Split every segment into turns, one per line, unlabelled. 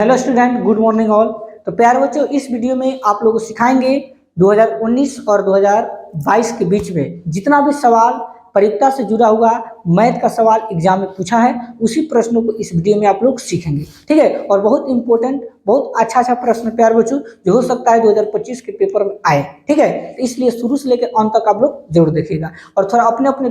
Hello student, good morning all. तो प्यारे बच्चों, इस वीडियो में आप लोग को सिखाएंगे 2019 और 2022 के बीच में जितना भी सवाल परीक्षा से जुड़ा हुआ मैथ का सवाल एग्जाम में पूछा है, उसी प्रश्नों को इस वीडियो में आप लोग सीखेंगे। ठीक है, और बहुत इंपॉर्टेंट, बहुत अच्छा प्रश्न प्यारे बच्चों जो हो सकता है 2025 के पेपर में आए। ठीक है, तो इसलिए शुरू से लेकर अंत तक आप लोग जरूर देखिएगा और थोड़ा अपने अपने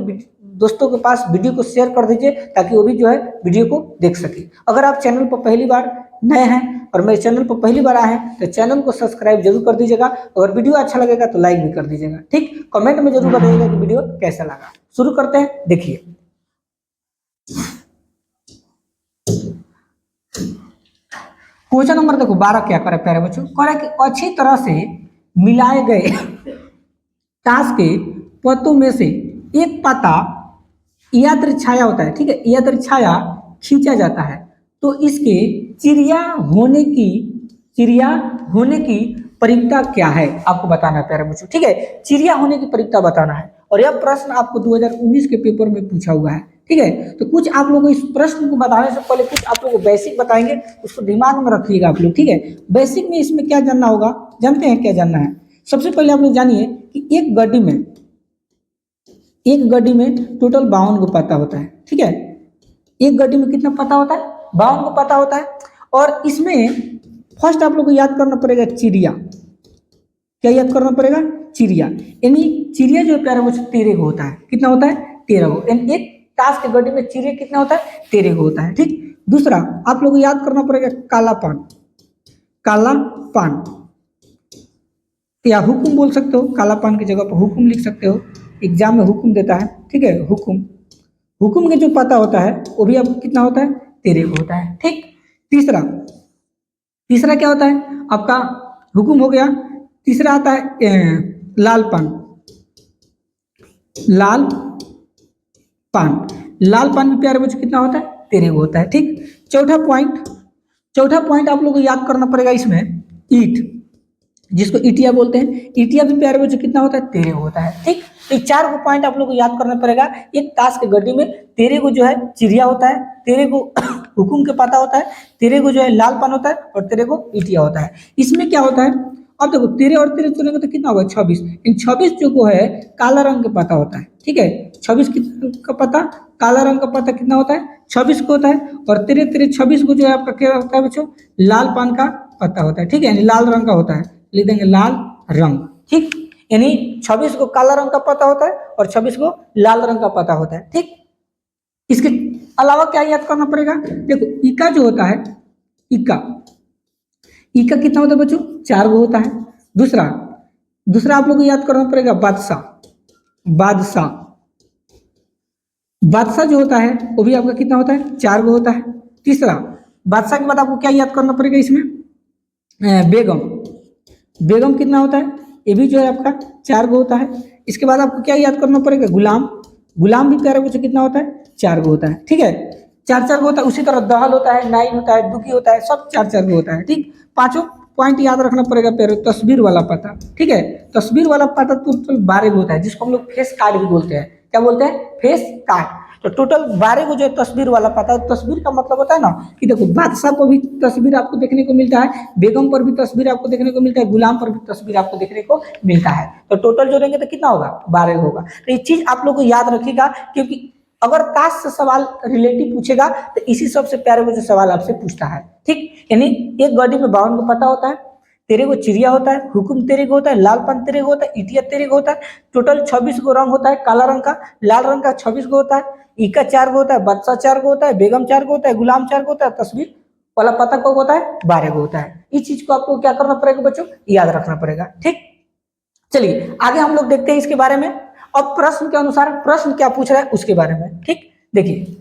दोस्तों के पास वीडियो को शेयर कर दीजिए ताकि वो भी जो है वीडियो को देख सके। अगर आप चैनल पर पहली बार नए हैं और मेरे चैनल पर पहली बार आए हैं तो चैनल को सब्सक्राइब जरूर कर दीजिएगा। अगर वीडियो अच्छा लगेगा तो लाइक भी कर दीजिएगा। ठीक, कमेंट में जरूर बताइएगा कि वीडियो कैसा लगा। शुरू करते हैं, देखिए। क्वेश्चन नंबर देखो 12 क्या करे प्यारे बच्चों, कह रहा है कि अच्छी तरह से मिलाए गए ताश के पत्तों में से एक पत्ता यादृच्छाया होता है। ठीक है, यादृच्छाया खींचा जाता है तो इसके चिड़िया होने की परिक्ता क्या है, आपको बताना है प्यारे बच्चों। ठीक है, चिड़िया होने की परिक्ता बताना है और यह प्रश्न आपको 2019 के पेपर में पूछा हुआ है। ठीक है, तो कुछ आप लोगों को इस प्रश्न को बताने से पहले कुछ आप लोगों को बेसिक बताएंगे, उसको दिमाग में रखिएगा आप लोग। ठीक है, बेसिक में इसमें क्या जानना होगा, जानते हैं क्या जानना है? सबसे पहले आप लोग जानिए कि एक गड्डी में टोटल 52 को पत्ता होता है। ठीक है, एक गड्डी में कितना पत्ता होता है? 52 को पत्ता होता है। और इसमें फर्स्ट आप लोग को याद करना पड़ेगा चिड़िया। क्या याद करना पड़ेगा? चिड़िया। यानी चिड़िया जो प्यारे बच्चों 13 को होता है। कितना होता है? 13 को। यानी एक ताश के गड्डी में चिड़िया कितना होता है? 13 को होता है। ठीक, दूसरा आप लोग को याद करना पड़ेगा काला पान या हुकुम बोल सकते हो, काला पान की जगह पर हुकुम लिख सकते हो, एग्जाम में हुकुम देता है। ठीक है, हुकुम के जो पता होता है वो भी आपको कितना होता है? 13 को होता है। ठीक, तीसरा क्या होता है आपका? हुकुम हो गया। तीसरा आता है लाल पान भी प्यारे बच्चों कितना होता है? 13 को होता है। ठीक, चौथा पॉइंट आप लोगों को याद करना पड़ेगा इसमें ईट, जिसको ईटिया बोलते हैं। ईटिया भी प्यारे बच्चों कितना होता है? 13 को होता है। ठीक, तो 4 को पॉइंट आप लोग को याद करना पड़ेगा। एक ताश के गड्डी में 13 को जो है चिड़िया होता है, 13 को हुकुम के पता होता है, 13 को जो है लाल पान होता है और 13 को ईटिया होता है। इसमें क्या होता है? अब देखो 13 और 13 चुनेंगे तो कितना होगा? 26। इन 26 जो को है काला रंग का पता होता है। ठीक है, 26 का पता, काला रंग का पता कितना होता है? 26 को होता है। और 13 26 को जो है आपका क्या होता है बच्चों? लाल पान का पता होता है। ठीक है, यानी लाल रंग का होता है, लिख देंगे लाल रंग। ठीक, यानी 26 को काला रंग का पता होता है और 26 को लाल रंग का पता होता है। ठीक, इसके अलावा क्या याद करना पड़ेगा? देखो इका जो होता है, इका कितना होता है बच्चों? 4 को होता है। दूसरा आप लोग को याद करना पड़ेगा बादशाह जो होता है वो भी आपका कितना होता है? 4 को होता है। तीसरा बादशाह के बाद आपको क्या याद करना पड़ेगा इसमें? बेगम कितना होता है? ये भी जो है आपका 4 को होता है। इसके बाद आपको क्या याद करना पड़ेगा? गुलाम भी प्यारे बच्चों कितना होता है? 4 को होता है। ठीक है, 4 को होता है। उसी तरह दहल होता है, नाइन होता है, दुखी होता है, सब 4 को होता है। ठीक, 5 पॉइंट याद रखना पड़ेगा प्यारे, तस्वीर वाला पता। ठीक है, तस्वीर वाला पता टोटल 12 को होता है, जिसको हम लोग फेस कार्ड भी बोलते हैं। क्या बोलते हैं? Face card. तो टोटल 12 को जो है तस्वीर वाला पता है। तस्वीर का मतलब होता है ना कि देखो बादशाह पर भी तस्वीर आपको देखने को मिलता है, बेगम पर भी तस्वीर आपको देखने को मिलता है, गुलाम पर भी तस्वीर आपको देखने को मिलता है। तो टोटल जोड़ेंगे तो कितना होगा? 12 होगा। तो ये चीज आप लोग को याद रखिएगा, क्योंकि अगर कास्ट से सवाल रिलेटिव पूछेगा तो इसी सबसे प्यारे में जो सवाल आपसे पूछता है। ठीक, यानी एक गड्डी में 52 को पता होता है, 13 को चिड़िया होता है, हुकुम 13 को होता है, लाल पान 13 को होता है, ईटिया 13 को होता है, टोटल 26 को रंग होता है, काला रंग का, लाल रंग का 26 को होता है, इका 4 को होता है, बादशाह 4 को होता है, बेगम 4 को होता है, गुलाम 4 को होता है, तस्वीर वाला पता कब होता है? 12 को होता है। इस चीज को आपको क्या करना पड़ेगा बच्चों? याद रखना पड़ेगा। ठीक, चलिए आगे हम लोग देखते हैं इसके बारे में। अब प्रश्न के अनुसार प्रश्न क्या पूछ रहा है उसके बारे में। ठीक, देखिए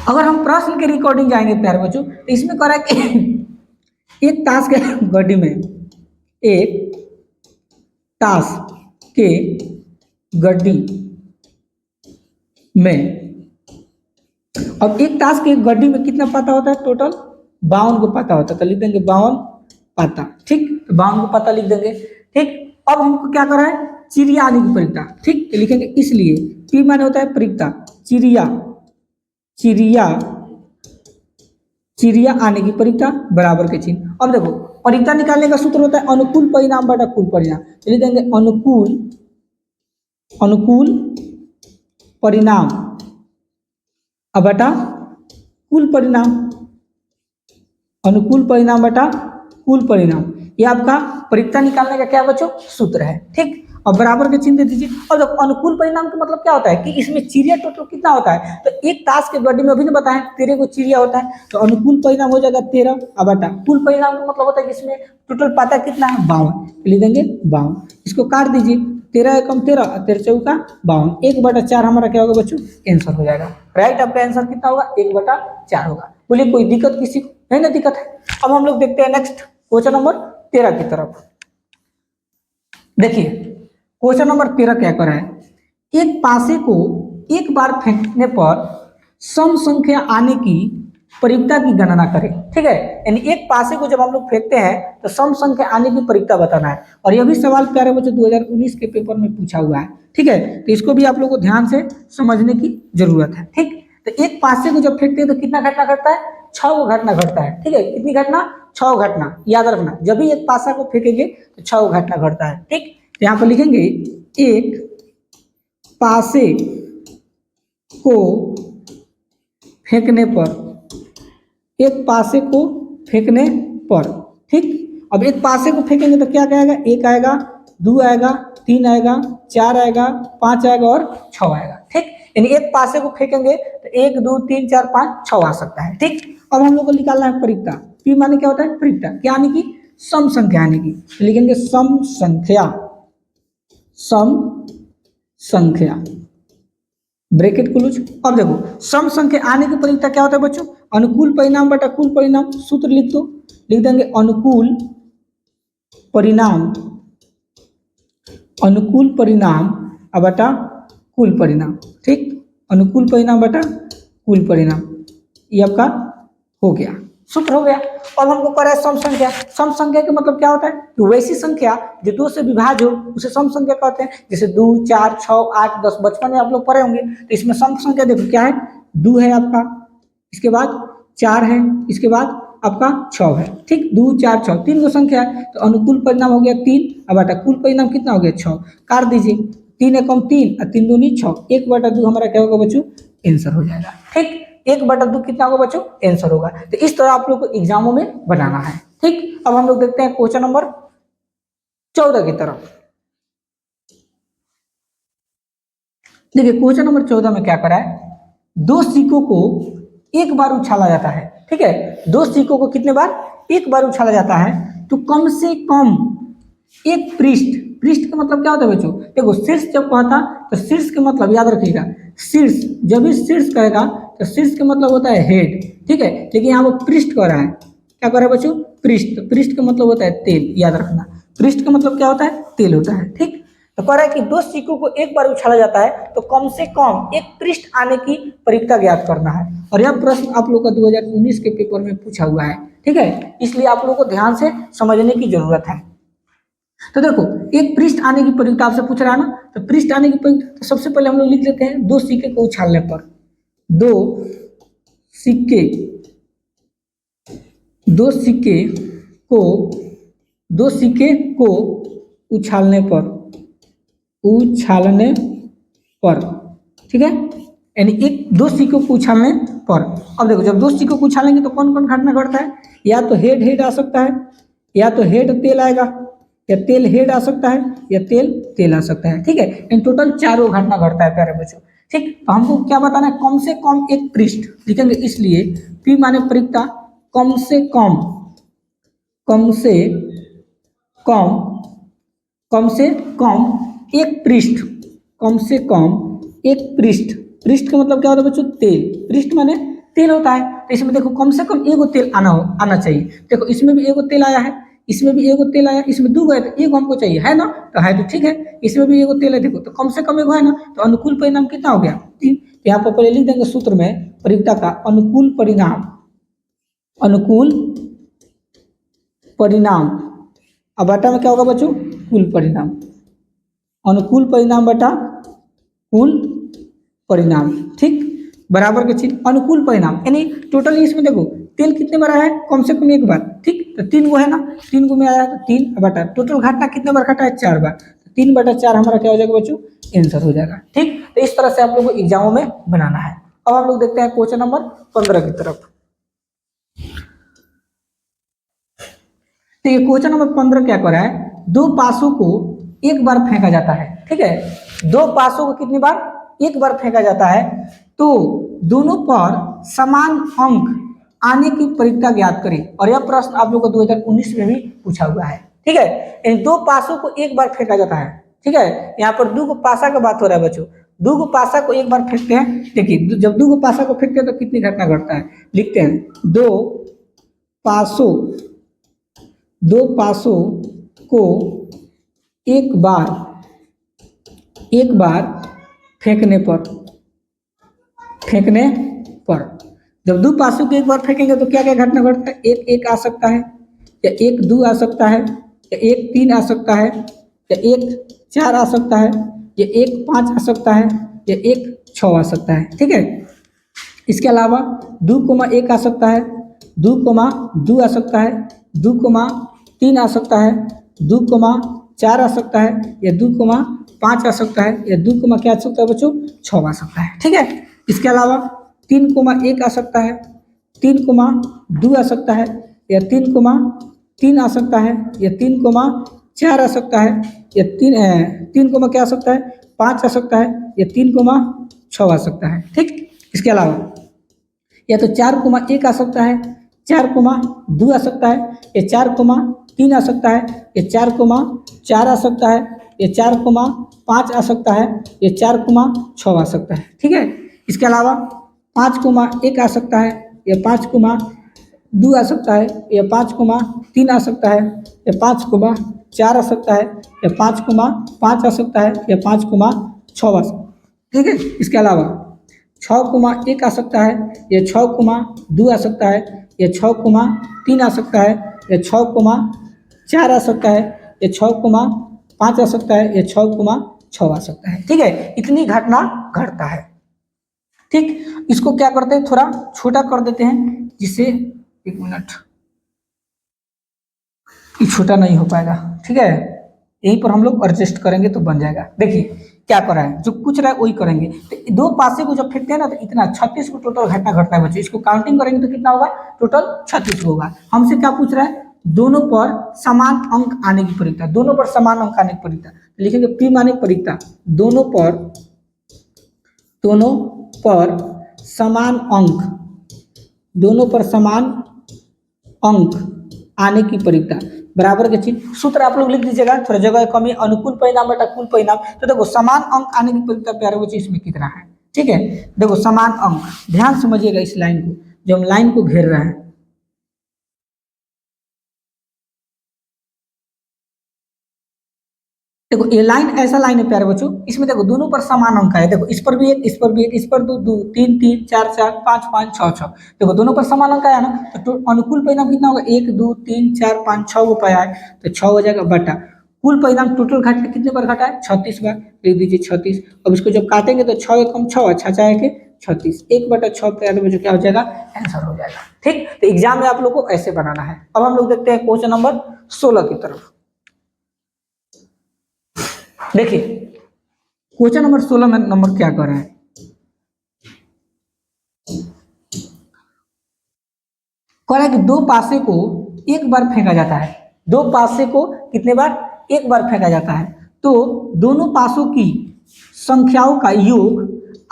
अगर हम प्रश्न के रिकॉर्डिंग जाएंगे प्यारे बच्चों तो इसमें कह रहा है कि एक ताश के गड्डी में अब एक ताश के गड्डी में कितना पता होता है? टोटल 52 को पता होता है। तो लिख देंगे 52 पाता। ठीक, तो बावन को पाता लिख देंगे। ठीक, अब हमको क्या करा है, चिड़िया आने की परिकता। ठीक, तो लिखेंगे इसलिए पी माने होता है परिकता, चिड़िया, चिड़िया, चिड़िया आने की परिकता बराबर के चिन्ह। अब देखो परिकता निकालने का सूत्र होता है अनुकूल परिणाम बटा कुल परिणाम। तो लिख देंगे अनुकूल, अनुकूल परिणाम बटा कुल परिणाम, अनुकूल परिणाम बटा कुल परिणाम, ये आपका परिकता निकालने का क्या बच्चों सूत्र है। ठीक, और बराबर के चिन्ह दे दीजिए। और देखो अनुकूल परिणाम का मतलब क्या होता है कि इसमें चिड़िया टोटल कितना होता है, तो एक ताश के बॉडी में अभी ने बताया 13 को चिड़िया होता है, तो अनुकूल परिणाम हो जाएगा 13 बटा कुल परिणाम का मतलब होता है कि इसमें टोटल पाता कितना है 52, लिख देंगे 52। इसको काट दीजिए, 13 एकम 13 और 13 चौका 52, 1/4 हमारा क्या होगा बच्चों, आंसर हो जाएगा। राइट, आपका आंसर कितना होगा 1/4 होगा। बोलिए कोई दिक्कत किसी को, नहीं ना दिक्कत है। अब हम लोग देखते हैं नेक्स्ट क्वेश्चन नंबर 13 की तरफ। देखिए क्वेश्चन नंबर 13 क्या कर रहा है, एक पासे को एक बार फेंकने पर सम संख्या आने की परिकता की गणना करें। ठीक है, यानी एक पासे को जब हम लोग फेंकते हैं तो सम संख्या आने की परिकता बताना है। और यह भी सवाल प्यारे बच्चों 2019 के पेपर में पूछा हुआ है। ठीक है, तो इसको भी आप लोगों को ध्यान से समझने की जरूरत है। ठीक, तो एक पासे को जब फेंकते हैं तो कितना घटना घटता है, 6 घटना घटता है। ठीक है, कितनी घटना, 6 घटना, याद रखना जब भी एक पासा को फेंकेंगे तो 6 घटना घटता है। ठीक, यहाँ पर लिखेंगे एक पासे को फेंकने पर, एक पासे को फेंकने पर। ठीक, अब एक पासे को फेंकेंगे तो क्या कहेगा, 1 आएगा, 2 आएगा, 3 आएगा, 4 आएगा, 5 आएगा और 6 आएगा। ठीक, यानी एक पासे को फेंकेंगे तो 1 2 3 4 5 6 आ सकता है। ठीक, अब हम लोग को निकालना है परिकता। पी माने क्या होता है, परिकता, क्या आने की, सम संख्या आने की। लिखेंगे सम संख्या, सम संख्या, ब्रैकेट क्लोज। अब देखो सम संख्या आने की परिकता क्या होता है बच्चों, अनुकूल परिणाम बटा कुल परिणाम। सूत्र लिख दो, लिख देंगे अनुकूल परिणाम, अनुकूल परिणाम बटा कुल परिणाम। ठीक, अनुकूल परिणाम बटा कुल परिणाम, ये आपका हो गया, सूत्र हो गया। अब हमको कर है सम संख्या। सम संख्या का मतलब क्या होता है कि वैसी संख्या जो 2 से विभाज्य हो उसे सम संख्या कहते हैं। जैसे 2 4 6 8 10 बचपन में आप लोग पढ़े होंगे। तो इसमें सम संख्या देखो क्या है, 2 है आपका, इसके बाद 4 है, इसके बाद आपका 6 है। ठीक, 2 4 6 3 गो संख्या है, तो अनुकूल परिणाम हो गया 3 अब बटा कुल परिणाम कितना हो गया 6। काट दीजिए, 3 एकम 3 और 3 दूनी 6, 1/2 हमारा क्या होगा बच्चों, आंसर हो जाएगा। ठीक, 1/2 कितना होगा बच्चों, आंसर होगा। तो इस तरह आप लोग को एग्जामों में बनाना है। ठीक, अब हम लोग देखते हैं क्वेश्चन नंबर 14 की तरफ। देखिए क्वेश्चन नंबर 14 में क्या करा है, 2 सिक्कों को एक बार उछाला जाता है। ठीक है, 2 सिक्कों को कितने बार, एक बार उछाला जाता है, तो कम से कम एक पृष्ठ, पृष्ठ का मतलब क्या होता है बच्चों, देखो शीर्ष जब कहता तो शीर्ष का मतलब याद रखिएगा, शीर्ष जब भी शीर्ष कहेगा तो शीर्ष का मतलब होता है हेड। ठीक है, लेकिन यहाँ वो पृष्ठ कर रहा है, क्या कर रहा है बच्चों, पृष्ठ, तो पृष्ठ का मतलब होता है तेल, याद रखना पृष्ठ का मतलब क्या होता है, तेल होता है। ठीक, तो कह रहा है कि 2 सिक्कों को एक बार उछाला जाता है तो कम से कम एक पृष्ठ आने की परिकता ज्ञात करना है। और यह प्रश्न आप लोग का 2019 के पेपर में पूछा हुआ है। ठीक है, इसलिए आप लोगों को ध्यान से समझने की जरूरत है। तो देखो एक पृष्ठ आने की परिकता आपसे पूछ रहा है ना, तो पृष्ठ आने की परिकता तो सबसे पहले हम लोग लिख लेते हैं 2 सिक्के को उछालने पर, 2 सिक्के, 2 सिक्के को, 2 सिक्के को उछालने पर, उछालने पर। ठीक है, यानी एक 2 सिक्कों को उछालने पर। अब देखो जब 2 सिक्कों को उछालेंगे तो कौन कौन घटना घटता है, या तो हेड हेड आ सकता है, या तो हेड तेल आएगा, या तेल हेड आ सकता है, या तेल तेल आ सकता है। ठीक है, इन टोटल 4 घटना घटता है प्यारे बच्चों। ठीक, तो हमको क्या बताना है, कम से कम एक पृष्ठ लिखेंगे, इसलिए पी माने परिकता, कम से कम, कम से कम, कम से कम एक पृष्ठ, कम से कम एक पृष्ठ, पृष्ठ का मतलब क्या होता है बच्चों, तेल, पृष्ठ माने तेल होता है। तो इसमें देखो कम से कम एगो तेल आना चाहिए। देखो इसमें भी एगो तेल आया है, इसमें भी एगो तेल आया, इसमें 2 है तो एगो हमको चाहिए, है ना, तो है तो ठीक है, इसमें भी एगो तेल है, देखो तो कम से कम एगो है ना, तो अनुकूल परिणाम कितना हो गया 3। यहाँ पर पहले लिख देंगे सूत्र में परिकता का अनुकूल परिणाम, अनुकूल परिणाम, अब बटा में क्या होगा बच्चों, कुल परिणाम, अनुकूल परिणाम बटा कुल परिणाम, ठीक, बराबर के चिन्ह, अनुकूल परिणाम यानी टोटल इसमें देखो तेल कितने बार आया है, कम से कम एक बार, ठीक, तो 3 गो है ना, 3 गो में आया है तो 3 बटा, टोटल घटना कितने बार घटा है, 4 बार, तो 3/4 हमारा क्या हो जाएगा बच्चों, आंसर हो जाएगा, ठीक। तो इस तरह से आप लोगों को एग्जामों में बनाना है। अब हम लोग देखते हैं क्वेश्चन नंबर 15 की तरफ। तो ये क्वेश्चन नंबर 15 क्या कर रहा है, दो पासों को एक बार फेंका जाता है, ठीक है, दो पासों को कितनी बार, एक बार फेंका जाता है, तो दोनों पर समान अंक आने की परिकता ज्ञात करें। और यह प्रश्न आप लोगों को 2019 में भी पूछा हुआ है, ठीक है। इन दो पासों को एक बार फेंका जाता है, ठीक है, यहाँ पर दो पासा का बात हो रहा है बच्चों, दो पासा को एक बार फेंकते हैं, देखिए जब दो पासा को फेंकते हैं तो कितनी घटना घटता है, लिखते हैं दो पासों को एक बार फेंकने पर जब दो पासों को एक बार फेंकेंगे तो क्या क्या घटना घटता है, एक एक आ सकता है, या एक दो आ सकता है, या एक तीन आ सकता है, या एक चार आ सकता है, या एक पाँच आ सकता है, या एक 6 आ सकता है, ठीक है। इसके अलावा 2,1 आ सकता है, 2,2 आ सकता है, 2,3 आ सकता है, 2,4 आ सकता है, या 2,5 आ सकता है, या 2, क्या आ सकता है बच्चों, 6 आ सकता है, ठीक है। इसके अलावा 3,1 आ सकता है, 3,2 आ सकता है, या 3,3 आ सकता है, या 3,4 आ सकता है, या 3 क्या आ सकता है, 5 आ सकता है, या 3,6 आ सकता है, ठीक। इसके अलावा या तो 4,1 आ सकता है, 4,2 आ सकता है, या 4,3 आ सकता है, या 4,4 आ सकता है, या 4,5 आ सकता है, या 4,6 आ सकता है, ठीक है। इसके अलावा 5,1 आ सकता है, या 5,2 आ सकता है, या 5,3 आ सकता है, या 5,4 आ सकता है, या 5,5 आ सकता है, या 5,6 आ सकता है, ठीक है। इसके अलावा 6,1 आ सकता है, या 6,2 आ सकता है, या 6,3 आ सकता है, या 6,4 आ सकता है, या 6,5 आ सकता है, या 6,6 आ सकता है, ठीक है। इतनी घटना घटता है, ठीक। इसको क्या करते हैं, थोड़ा छोटा कर देते हैं, जिससे 1 मिनट, ये छोटा नहीं हो पाएगा, ठीक है, यहीं पर हम लोग एडजस्ट करेंगे तो बन जाएगा। देखिए क्या कर रहा है, जो कुछ रहा है वही करेंगे। तो दो पासे को जब फेंकते हैं ना तो इतना 36 को टोटल घटना घटता है बच्चों, इसको काउंटिंग करेंगे तो कितना होगा, टोटल 36 होगा। हमसे क्या पूछ रहा है, दोनों पर समान अंक आने की परिकता, दोनों पर समान अंक आने की परिकता, लिखेंगे पी माने परिकता, दोनों पर समान अंक, दोनों पर समान अंक आने की परिकता, बराबर के चिन्ह, सूत्र आप लोग लिख दीजिएगा, थोड़ा जगह कमी, अनुकूल परिणाम बटा कुल परिणाम। तो देखो समान अंक आने की परिकता प्यारे बच्चे इसमें कितना है, ठीक है। देखो समान अंक, ध्यान समझिएगा इस लाइन को, जो हम लाइन को घेर रहे हैं, देखो ये लाइन ऐसा लाइन है प्यारे बच्चों, इसमें देखो दोनों पर समान अंक है, देखो इस पर भी एक, इस पर भी एक, इस पर दो दो, 3 3, 4 4, 5 5, 6 6, देखो दोनों पर समान अंक आया ना, तो अनुकूल परिणाम कितना होगा, 1 2 3 4 5 6 को पाया है, तो 6 हो जाएगा बटा कुल परिणाम, टोटल घटा कितने बार घटा है, 36 बार, लिख दीजिए 36। अब इसको जब काटेंगे तो 6 एकम 6, अच्छा चाहे कि 36, 1/6 प्यारे बच्चों क्या हो जाएगा, आंसर हो जाएगा, ठीक। तो एग्जाम में आप लोग को ऐसे बनाना है। अब हम लोग देखते हैं क्वेश्चन नंबर 16 की तरफ। देखिए क्वेश्चन नंबर 16 में नंबर क्या कर रहा है, कह रहा है कि दो पासे को एक बार फेंका जाता है, दो पासे को कितने बार, एक बार फेंका जाता है, तो दोनों पासों की संख्याओं का योग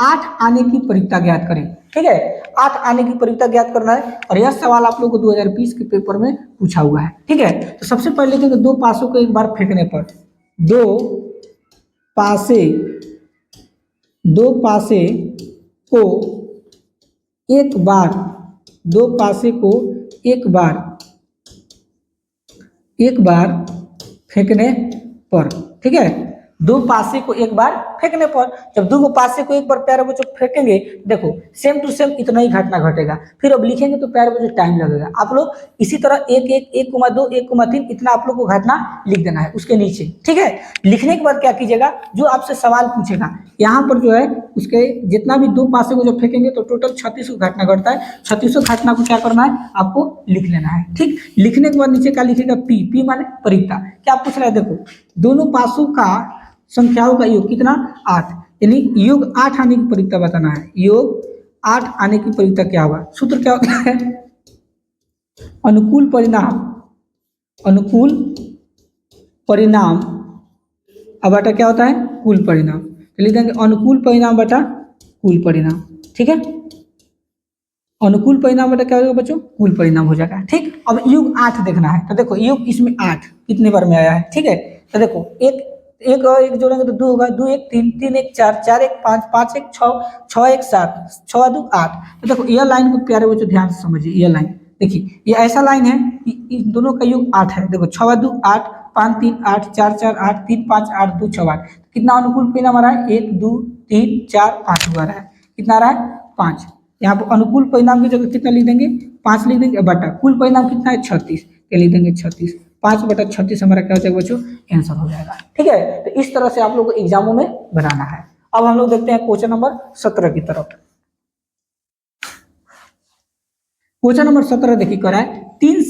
8 आने की परिकता ज्ञात करें, ठीक है। 8 आने की परिकता ज्ञात करना है, और यह सवाल आप लोगों को 2020 के पेपर में पूछा हुआ है, ठीक है। तो सबसे पहले लिखेंगे दो पासों को एक बार फेंकने पर, दो पासे को एक बार, दो पासे को एक बार फेंकने पर, ठीक है, दो पासे को एक बार फेंकने पर। जब दो पासे को एक बार प्यारे बच्चों फेंकेंगे, देखो सेम टू सेम इतना ही घटना घटेगा। फिर अब लिखेंगे तो प्यारे बच्चों टाइम लगेगा। आप लोग इसी तरह 1,1,1,2 1,3 इतना आप लोग को घटना लिख देना है उसके नीचे, ठीक है। लिखने के बाद क्या कीजिएगा, जो आपसे सवाल पूछेगा यहाँ पर जो है उसके जितना भी दो पासे को जब फेंकेंगे तो टोटल 36 घटना घटता है। 36 घटना को क्या करना है, आपको लिख लेना है, ठीक। लिखने के बाद नीचे क्या लिखेगा, पी। पी माने परिता। क्या पूछ रहा है, देखो दोनों पासों का संख्याओं का योग कितना, 8, यानी योग 8 आने की परिता बताना है। योग 8 आने की परिता क्या होगा, सूत्र क्या होता है, अनुकूल परिणाम, अनुकूल परिणाम अब बटा क्या होता है, कुल परिणाम। तो लिख देंगे अनुकूल परिणाम बटा कुल परिणाम, ठीक है। अनुकूल परिणाम बटा क्या हो जाएगा बच्चों, कुल परिणाम हो जाएगा, ठीक। अब योग 8 देखना है, तो देखो योग इसमें 8 कितने बार में आया है, ठीक है। तो देखो एक एक और एक जोड़ेंगे तो 2 होगा, 2 1 3 3 1 4 4 1 5 5 1 6 6 1 7 6 2 8। तो देखो यह लाइन को प्यारे बच्चों ध्यान से समझिए, यह लाइन देखिए, ये ऐसा लाइन है कि इन दोनों का योग 8 है। देखो 6 2 8 5 3 8 4 4 8 3 5 8 2 6 8। कितना अनुकूल परिणाम आ रहा है, 1 2 3 4 5 आ रहा है। कितना आ रहा है, 5। यहाँ पर अनुकूल परिणाम की जगह कितना लिख देंगे, 5 लिख देंगे बटा कुल परिणाम कितना है 36, ये लिख देंगे 36। 5 बटा 36 हमारा क्या हो जाएगा बच्चों, आंसर हो जाएगा, ठीक है। तो इस तरह से आप लोग को एग्जामों में बनाना है। अब हम लोग देखते हैं क्वेश्चन नंबर 17 की तरफ। क्वेश्चन नंबर 17 देखिए कह रहा है, तीन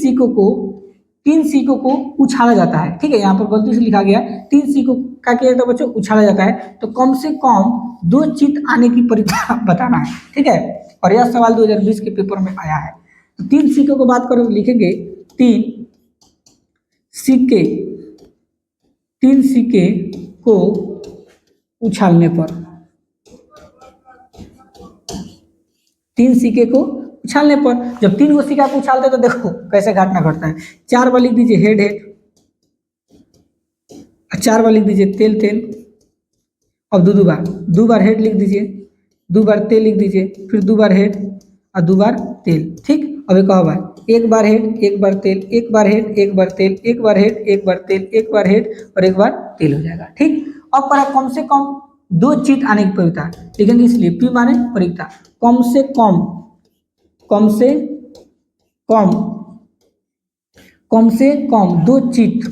सिक्कों को उछाला जाता है, ठीक है। यहाँ पर गलती से लिखा गया है 3 सिक्कों का क्या है बच्चों, उछाला जाता है, तो कम से कम 2 चित्त आने की परिता बताना है, ठीक है। और यह सवाल 2020 के पेपर में आया है। तो 3 सिक्कों को बात करो, लिखेंगे 3 सिक्के को उछालने पर, 3 सिक्के को उछालने पर, जब 3 गो सिक्का को उछालते तो देखो कैसे घटना घटता है। 4 बार लिख दीजिए हेड हेड, 4 बार लिख दीजिए तेल तेल, अब दो बार हेड लिख दीजिए, 2 बार तेल लिख दीजिए, फिर 2 बार हेड और 2 बार तेल, ठीक। अब एक बार, एक बार हेड एक बार तेल, एक बार हेड एक बार तेल, एक बार हेड एक बार तेल, एक बार हेड और एक बार तेल हो जाएगा, ठीक। अब पर कम से कम 2 चित्त आने की परिता लिखेंगे, इसलिए पी माने परिता, कम से कम 2 चित्त,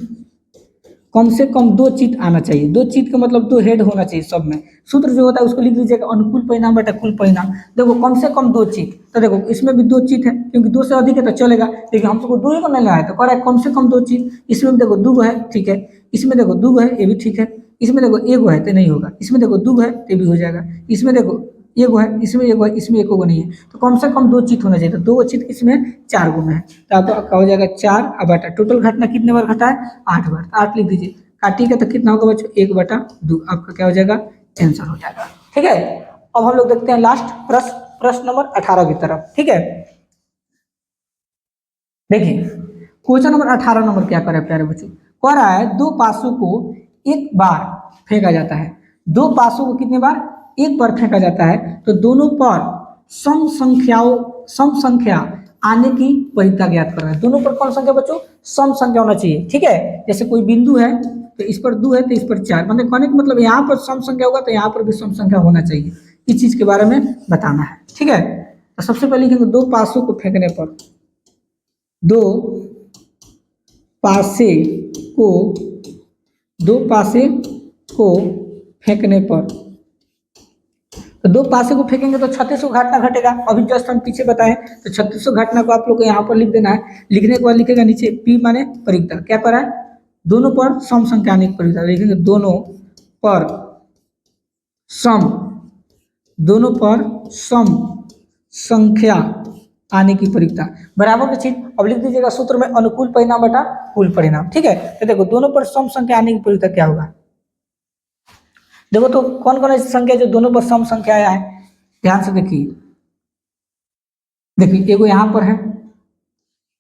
कम से कम 2 चित्त आना चाहिए। 2 चित्त का मतलब 2 हेड होना चाहिए सब में। सूत्र जो होता है उसको लिख लीजिएगा, अनुकूल परिणाम बटा कुल परिणाम। देखो कम से कम 2 चित्त, तो देखो इसमें भी 2 चित्त है, क्योंकि 2 से अधिक है तो चलेगा, लेकिन हम सबको 2 ही को नहीं लगाया, तो कह रहा है कम से कम 2 चित्त। इसमें भी देखो 2 है, ठीक है। इसमें देखो 2 है, ये भी ठीक है। इसमें देखो 1 है तो नहीं होगा, इसमें देखो 2 है तो भी हो जाएगा। इसमें देखो 1 है, इसमें 1 है, इसमें 1 नहीं है, तो कम से कम 2 चित्त होना चाहिए। तो 2 चित्त इसमें 4 गो में है, तो आपका हो जाएगा 4 अब बटा टोटल घटना कितने बार घटा है, 8 बार। 8 लिख दीजिए, काटिएगा तो कितना होगा बच्चों, 1/2 आपका क्या हो जाएगा, आंसर हो जाएगा, ठीक है। अब हम लोग देखते हैं लास्ट प्रश्न नंबर 18 की तरफ, ठीक है। देखिए क्वेश्चन नंबर 18 नंबर क्या कर रहा है प्यारे बच्चों, कह रहा है 2 पासों को एक बार फेंका जाता है। 2 पासों को कितने बार, एक बार फेंका जाता है, तो दोनों पर सम संख्या आने की परिता ज्ञात कर रहा है। दोनों पर कौन संख्या बच्चों, सम संख्या होना चाहिए, ठीक है। जैसे कोई बिंदु है तो इस पर 2 है तो इस पर 4, मतलब कहने का मतलब यहाँ पर सम संख्या होगा तो यहाँ पर भी सम संख्या होना चाहिए। इस चीज के बारे में बताना है, ठीक है। तो सबसे पहले लिखेंगे 2 पासों को फेंकने पर, 2 पासे को फेंकने पर, तो 2 पासे को फेंकेंगे तो 36 घटना घटेगा। अभी जस्ट हम पीछे बताएं तो 36 घटना को आप लोग को यहाँ पर लिख देना है। लिखने के बाद लिखेगा नीचे पी माने परिता, क्या कर रहा है, दोनों पर सम संख्या आने की परिता, लिखेंगे दोनों पर सम संख्या आने की परिता बराबर के चिन्ह। अब लिख दीजिएगा सूत्र में अनुकूल परिणाम बटा कुल परिणाम, ठीक है। तो देखो दोनों पर सम संख्या आने की परिता क्या होगा, देखो तो कौन कौन ऐसी संख्या जो दोनों पर सम संख्या आया है, ध्यान से देखिए। देखिए एगो यहाँ पर है,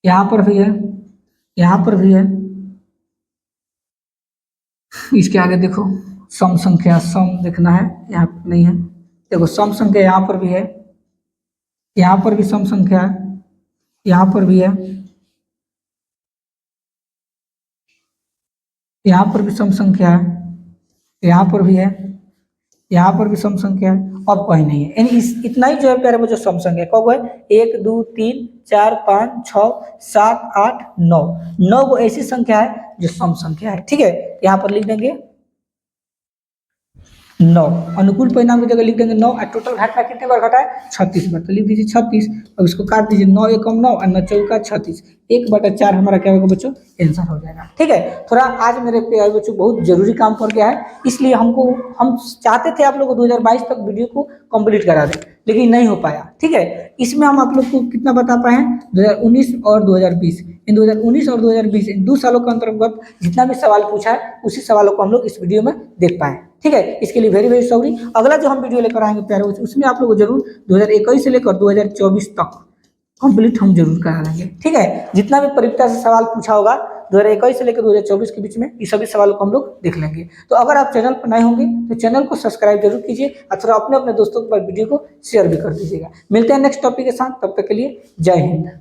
यहाँ पर भी है, यहाँ पर भी है, इसके आगे देखो सम संख्या, सम देखना है, यहाँ पर नहीं है। देखो सम संख्या यहाँ पर भी है, यहाँ पर भी सम संख्या है, यहाँ पर भी है, यहाँ पर भी सम संख्या है, यहाँ पर भी है, यहाँ पर भी सम संख्या है, अब कहीं नहीं है, यानी इतना ही जो है प्यारे बच्चों सम संख्या कब है, 1 2 3 4 5 6 7 8 9, 9 वो ऐसी संख्या है जो सम संख्या है। ठीक है, यहाँ पर लिख देंगे 9, अनुकूल परिणाम की जगह लिख देंगे 9, और टोटल घटना कितने बार घटा है, 36 बार, तो लिख दीजिए 36, और इसको काट दीजिए, 9 एकम 9 और 9 चौका 36, 1/4 हमारा क्या होगा बच्चों, आंसर हो जाएगा। ठीक है, थोड़ा आज मेरे प्यारे बच्चों बहुत जरूरी काम पड़ गया है, इसलिए हम चाहते थे आप लोग को 2022 तक वीडियो को कंप्लीट करा दें, लेकिन नहीं हो पाया। ठीक है, इसमें हम आप लोग को कितना बता पाए हैं, 2019 और 2020, इन 2019 और 2020 इन 2 सालों के अंतर्गत जितना भी सवाल पूछा है उसी सवालों को हम लोग इस वीडियो में देख पाए। ठीक है, इसके लिए वेरी वेरी सॉरी। अगला जो हम वीडियो लेकर आएंगे प्यारे बच्चों, उसमें आप लोग को जरूर 2021 से लेकर 2024 तक कंप्लीट हम जरूर करा देंगे। ठीक है, जितना भी परीक्षा से सवाल पूछा होगा 2021 से लेकर 2024 के बीच में, ये सभी सवालों को हम लोग देख लेंगे। तो अगर आप चैनल पर नए होंगे तो चैनल को सब्सक्राइब जरूर कीजिए, और थोड़ा अपने अपने दोस्तों पर वीडियो को शेयर भी कर दीजिएगा। मिलते हैं नेक्स्ट टॉपिक के साथ, तब तक के लिए जय हिंद।